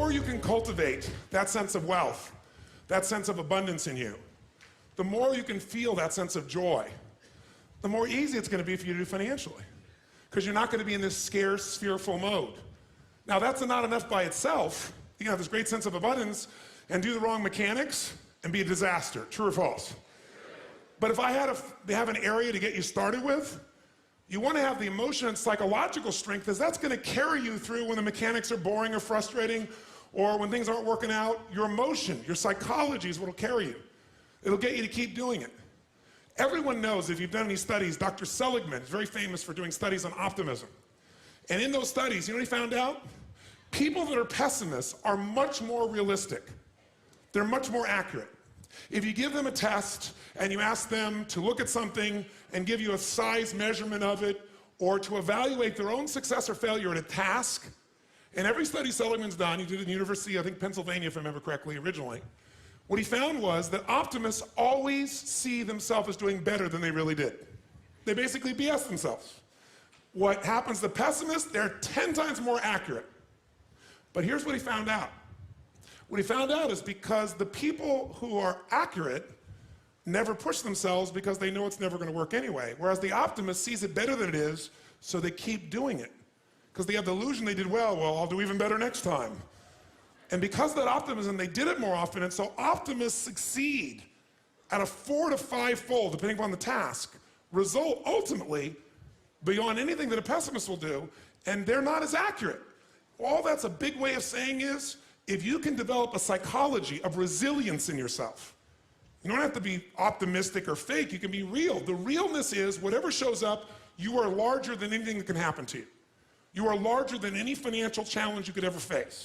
more you can cultivate that sense of wealth, that sense of abundance in you, the more you can feel that sense of joy, the more easy it's going to be for you to do financially. Because you're not going to be in this scarce, fearful mode. Now, that's not enough by itself. You can have this great sense of abundance and do the wrong mechanics and be a disaster. True or false? But if I had to have an area to get you started with, you want to have the emotion and psychological strength, because that's going to carry you through when the mechanics are boring or frustrating, or when things aren't working out. Your emotion, your psychology is what will carry you. It'll get you to keep doing it. Everyone knows, if you've done any studies, Dr. Seligman is very famous for doing studies on optimism. And in those studies, you know what he found out? People that are pessimists are much more realistic. They're much more accurate. If you give them a test and you ask them to look at something and give you a size measurement of it, or to evaluate their own success or failure at a task, in every study Seligman's done, he did it in University, I think Pennsylvania if I remember correctly originally, what he found was that optimists always see themselves as doing better than they really did. They basically BS themselves. What happens to pessimists, they're 10 times more accurate. But here's what he found out. What he found out is because the people who are accurate never push themselves because they know it's never going to work anyway. Whereas the optimist sees it better than it is, so they keep doing it. Because they have the illusion they did well, I'll do even better next time. And because of that optimism, they did it more often, and so optimists succeed at a 4 to 5-fold, depending upon the task, result ultimately beyond anything that a pessimist will do, and they're not as accurate. All that's a big way of saying is, if you can develop a psychology of resilience in yourself, you don't have to be optimistic or fake, you can be real. The realness is, whatever shows up, you are larger than anything that can happen to you. You are larger than any financial challenge you could ever face.